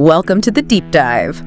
welcome to the deep dive.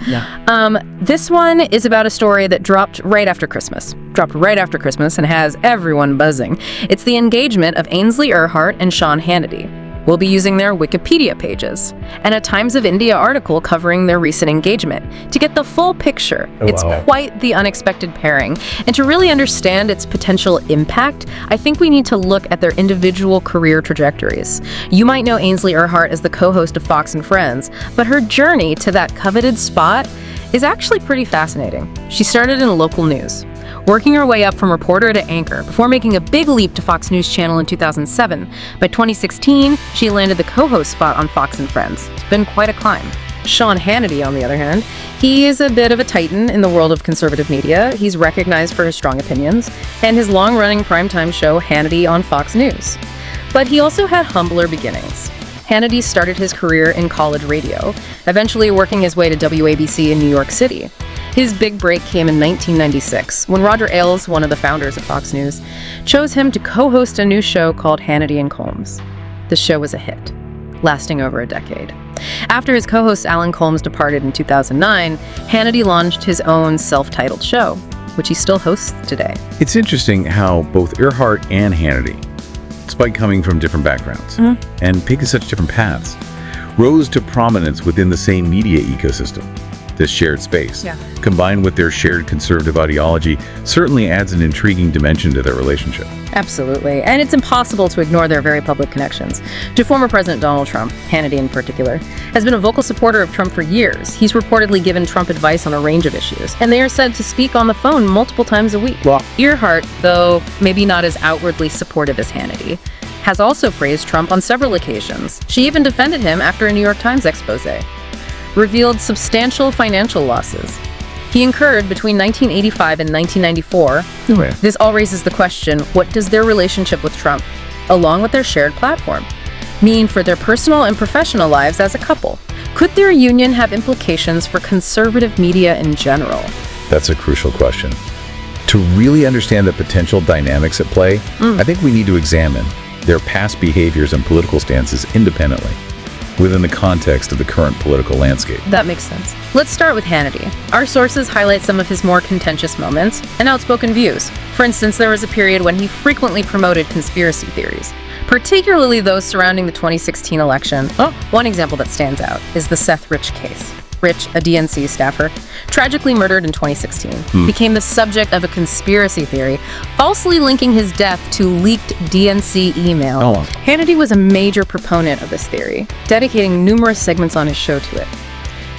This one is about a story that dropped right after Christmas and has everyone buzzing. It's the engagement of Ainsley Earhardt and Sean Hannity. We'll be using their Wikipedia pages and a Times of India article covering their recent engagement to get the full picture. It's quite the unexpected pairing. And to really understand its potential impact, I think we need to look at their individual career trajectories. You might know Ainsley Earhardt as the co-host of Fox and Friends, but her journey to that coveted spot is actually pretty fascinating. She started in local news, working her way up from reporter to anchor before making a big leap to Fox News Channel in 2007. By 2016, she landed the co-host spot on Fox and Friends. It's been quite a climb. Sean Hannity, on the other hand, he is a bit of a titan in the world of conservative media. He's recognized for his strong opinions and his long-running primetime show, Hannity on Fox News. But he also had humbler beginnings. Hannity started his career in college radio, eventually working his way to WABC in New York City. His big break came in 1996, when Roger Ailes, one of the founders of Fox News, chose him to co-host a new show called Hannity and Colmes. The show was a hit, lasting over a decade. After his co-host Alan Colmes departed in 2009, Hannity launched his own self-titled show, which he still hosts today. It's interesting how both Earhardt and Hannity, despite coming from different backgrounds and picking such different paths, rose to prominence within the same media ecosystem. This shared space, combined with their shared conservative ideology, certainly adds an intriguing dimension to their relationship. Absolutely. And it's impossible to ignore their very public connections. To former President Donald Trump, Hannity in particular, has been a vocal supporter of Trump for years. He's reportedly given Trump advice on a range of issues, and they are said to speak on the phone multiple times a week. Earhardt, though maybe not as outwardly supportive as Hannity, has also praised Trump on several occasions. She even defended him after a New York Times expose revealed substantial financial losses he incurred between 1985 and 1994. This all raises the question, what does their relationship with Trump, along with their shared platform, mean for their personal and professional lives as a couple? Could their union have implications for conservative media in general? That's a crucial question. To really understand the potential dynamics at play, I think we need to examine their past behaviors and political stances independently, within the context of the current political landscape. That makes sense. Let's start with Hannity. Our sources highlight some of his more contentious moments and outspoken views. For instance, there was a period when he frequently promoted conspiracy theories, particularly those surrounding the 2016 election. One example that stands out is the Seth Rich case. Rich, a DNC staffer, tragically murdered in 2016, became the subject of a conspiracy theory, falsely linking his death to leaked DNC email. Hannity was a major proponent of this theory, dedicating numerous segments on his show to it.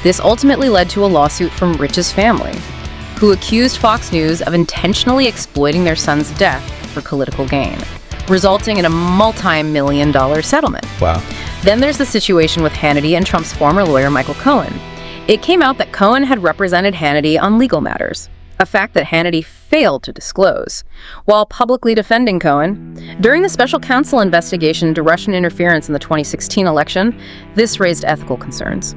This ultimately led to a lawsuit from Rich's family, who accused Fox News of intentionally exploiting their son's death for political gain, resulting in a multi-million-dollar settlement. Then there's the situation with Hannity and Trump's former lawyer, Michael Cohen. It came out that Cohen had represented Hannity on legal matters, a fact that Hannity failed to disclose. While publicly defending Cohen, during the special counsel investigation into Russian interference in the 2016 election, this raised ethical concerns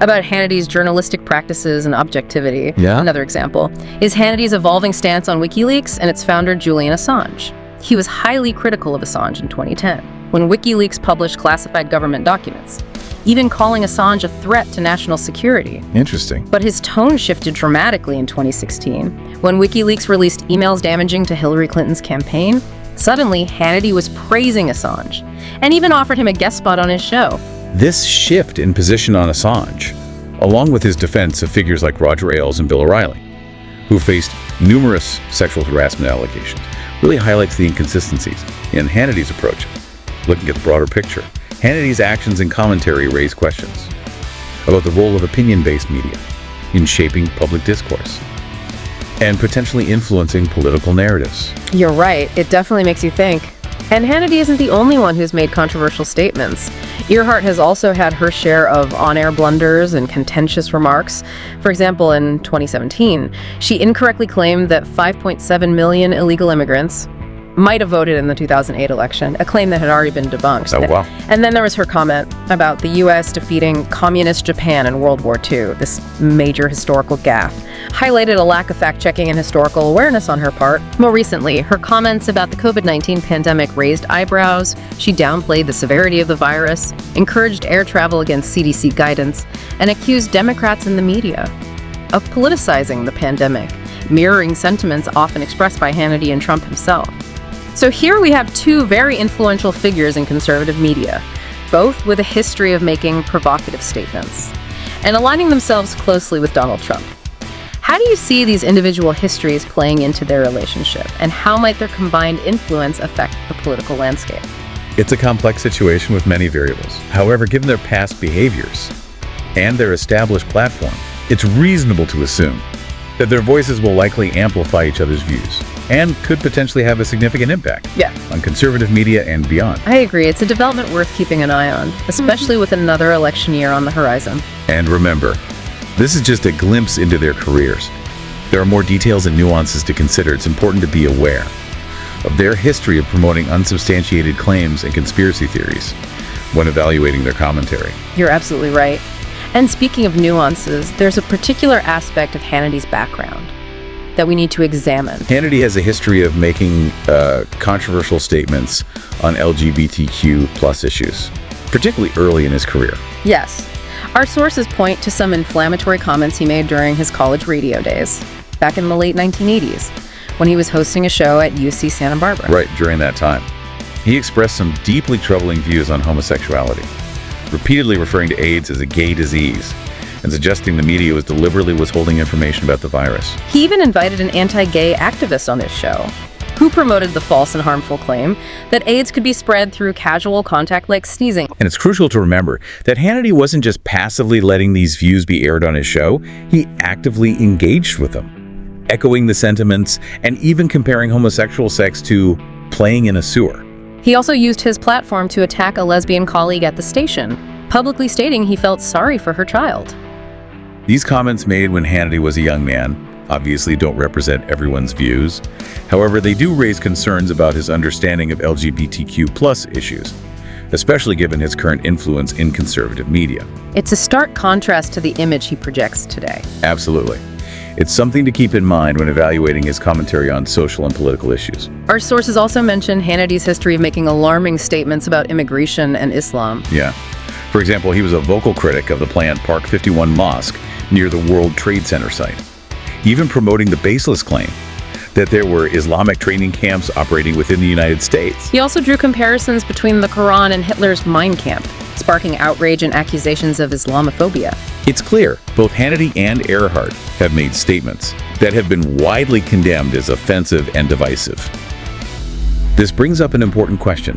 about Hannity's journalistic practices and objectivity. Another example is Hannity's evolving stance on WikiLeaks and its founder, Julian Assange. He was highly critical of Assange in 2010, when WikiLeaks published classified government documents, even calling Assange a threat to national security. Interesting. But his tone shifted dramatically in 2016. When WikiLeaks released emails damaging to Hillary Clinton's campaign, suddenly Hannity was praising Assange and even offered him a guest spot on his show. This shift in position on Assange, along with his defense of figures like Roger Ailes and Bill O'Reilly, who faced numerous sexual harassment allegations, really highlights the inconsistencies in Hannity's approach. Looking at the broader picture, Hannity's actions and commentary raise questions about the role of opinion-based media in shaping public discourse and potentially influencing political narratives. You're right. It definitely makes you think. And Hannity isn't the only one who's made controversial statements. Earhardt has also had her share of on-air blunders and contentious remarks. For example, in 2017, she incorrectly claimed that 5.7 million illegal immigrants, might have voted in the 2008 election, a claim that had already been debunked. Oh, wow. And then there was her comment about the U.S. defeating communist Japan in World War II, this major historical gaffe. Highlighted a lack of fact-checking and historical awareness on her part. More recently, her comments about the COVID-19 pandemic raised eyebrows. She downplayed the severity of the virus, encouraged air travel against CDC guidance, and accused Democrats and the media of politicizing the pandemic, mirroring sentiments often expressed by Hannity and Trump himself. So here we have two very influential figures in conservative media, both with a history of making provocative statements and aligning themselves closely with Donald Trump. How do you see these individual histories playing into their relationship, and how might their combined influence affect the political landscape? It's a complex situation with many variables. However, given their past behaviors and their established platform, it's reasonable to assume that their voices will likely amplify each other's views and could potentially have a significant impact on conservative media and beyond. I agree. It's a development worth keeping an eye on, especially with another election year on the horizon. And remember, this is just a glimpse into their careers. There are more details and nuances to consider. It's important to be aware of their history of promoting unsubstantiated claims and conspiracy theories when evaluating their commentary. You're absolutely right. And speaking of nuances, there's a particular aspect of Hannity's background that we need to examine. Hannity has a history of making controversial statements on LGBTQ plus issues, particularly early in his career. Yes. Our sources point to some inflammatory comments he made during his college radio days, back in the late 1980s, when he was hosting a show at UC Santa Barbara. Right, during that time. He expressed some deeply troubling views on homosexuality, repeatedly referring to AIDS as a gay disease, and suggesting the media was deliberately withholding information about the virus. He even invited an anti-gay activist on his show, who promoted the false and harmful claim that AIDS could be spread through casual contact like sneezing. And it's crucial to remember that Hannity wasn't just passively letting these views be aired on his show, he actively engaged with them, echoing the sentiments and even comparing homosexual sex to playing in a sewer. He also used his platform to attack a lesbian colleague at the station, publicly stating he felt sorry for her child. These comments made when Hannity was a young man obviously don't represent everyone's views. However, they do raise concerns about his understanding of LGBTQ plus issues, especially given his current influence in conservative media. It's a stark contrast to the image he projects today. Absolutely. It's something to keep in mind when evaluating his commentary on social and political issues. Our sources also mention Hannity's history of making alarming statements about immigration and Islam. Yeah. For example, he was a vocal critic of the planned Park 51 mosque near the World Trade Center site, even promoting the baseless claim that there were Islamic training camps operating within the United States. He also drew comparisons between the Quran and Hitler's Mein Kampf, sparking outrage and accusations of Islamophobia. It's clear both Hannity and Earhardt have made statements that have been widely condemned as offensive and divisive. This brings up an important question.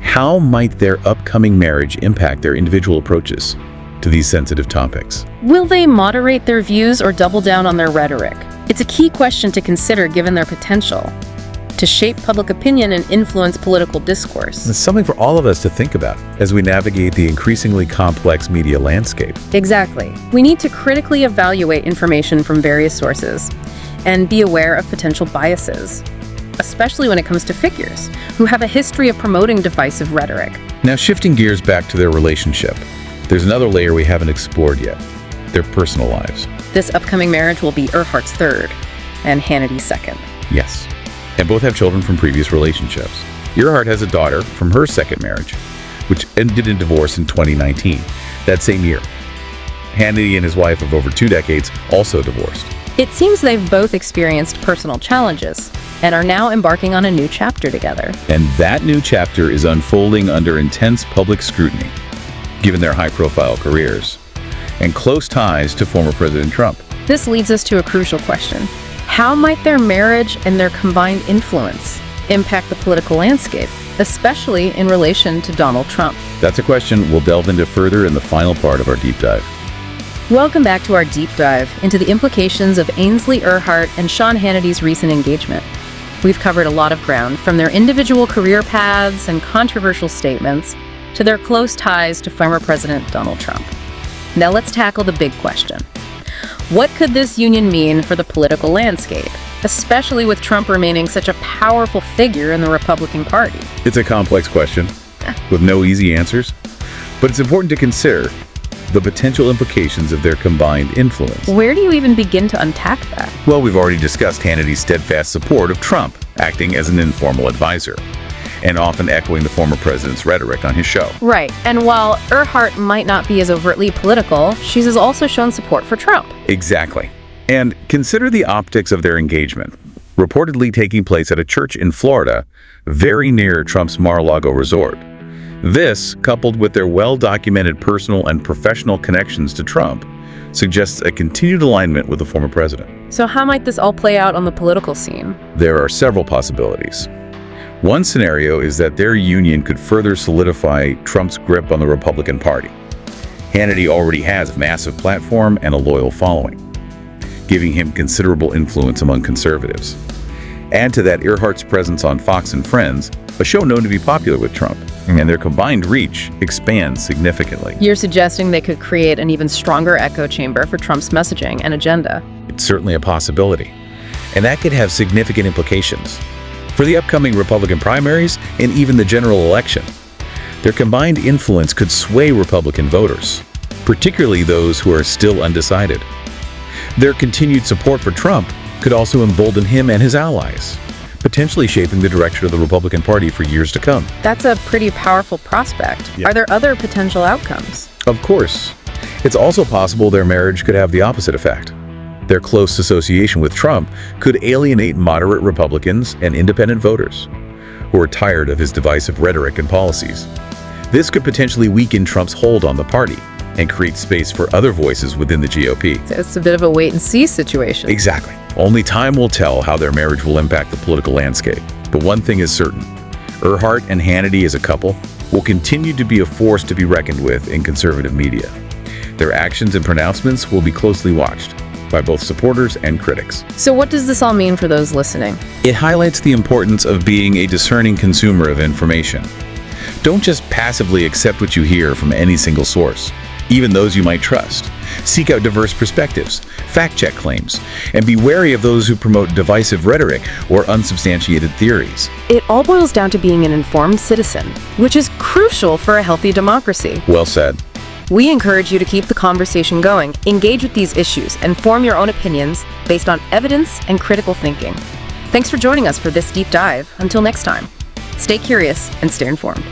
How might their upcoming marriage impact their individual approaches to these sensitive topics? Will they moderate their views or double down on their rhetoric? It's a key question to consider given their potential to shape public opinion and influence political discourse. It's something for all of us to think about as we navigate the increasingly complex media landscape. Exactly. We need to critically evaluate information from various sources and be aware of potential biases, especially when it comes to figures who have a history of promoting divisive rhetoric. Now, shifting gears back to their relationship, there's another layer we haven't explored yet, their personal lives. This upcoming marriage will be Earhardt's third and Hannity's second. Yes, and both have children from previous relationships. Earhardt has a daughter from her second marriage, which ended in divorce in 2019, that same year. Hannity and his wife of over 2 decades also divorced. It seems they've both experienced personal challenges and are now embarking on a new chapter together. And that new chapter is unfolding under intense public scrutiny, given their high-profile careers and close ties to former President Trump. This leads us to a crucial question. How might their marriage and their combined influence impact the political landscape, especially in relation to Donald Trump? That's a question we'll delve into further in the final part of our deep dive. Welcome back to our deep dive into the implications of Ainsley Earhardt and Sean Hannity's recent engagement. We've covered a lot of ground, from their individual career paths and controversial statements to their close ties to former President Donald Trump. Now let's tackle the big question. What could this union mean for the political landscape, especially with Trump remaining such a powerful figure in the Republican Party? It's a complex question with no easy answers, but it's important to consider the potential implications of their combined influence. Where do you even begin to unpack that? Well, we've already discussed Hannity's steadfast support of Trump, acting as an informal advisor, and often echoing the former president's rhetoric on his show. Right, and while Earhardt might not be as overtly political, she has also shown support for Trump. Exactly. And consider the optics of their engagement, reportedly taking place at a church in Florida, very near Trump's Mar-a-Lago resort. This, coupled with their well-documented personal and professional connections to Trump, suggests a continued alignment with the former president. So how might this all play out on the political scene? There are several possibilities. One scenario is that their union could further solidify Trump's grip on the Republican Party. Hannity already has a massive platform and a loyal following, giving him considerable influence among conservatives. Add to that Earhardt's presence on Fox and Friends, a show known to be popular with Trump, and their combined reach expands significantly. You're suggesting they could create an even stronger echo chamber for Trump's messaging and agenda. It's certainly a possibility, and that could have significant implications for the upcoming Republican primaries and even the general election. Their combined influence could sway Republican voters, particularly those who are still undecided. Their continued support for Trump could also embolden him and his allies, potentially shaping the direction of the Republican Party for years to come. That's a pretty powerful prospect. Yeah. Are there other potential outcomes? Of course. It's also possible their marriage could have the opposite effect. Their close association with Trump could alienate moderate Republicans and independent voters who are tired of his divisive rhetoric and policies. This could potentially weaken Trump's hold on the party and create space for other voices within the GOP. So it's a bit of a wait-and-see situation. Exactly. Only time will tell how their marriage will impact the political landscape. But one thing is certain: Earhardt and Hannity as a couple will continue to be a force to be reckoned with in conservative media. Their actions and pronouncements will be closely watched by both supporters and critics. So what does this all mean for those listening? It highlights the importance of being a discerning consumer of information. Don't just passively accept what you hear from any single source, even those you might trust. Seek out diverse perspectives, fact-check claims, and be wary of those who promote divisive rhetoric or unsubstantiated theories. It all boils down to being an informed citizen, which is crucial for a healthy democracy. Well said. We encourage you to keep the conversation going, engage with these issues, and form your own opinions based on evidence and critical thinking. Thanks for joining us for this deep dive. Until next time, stay curious and stay informed.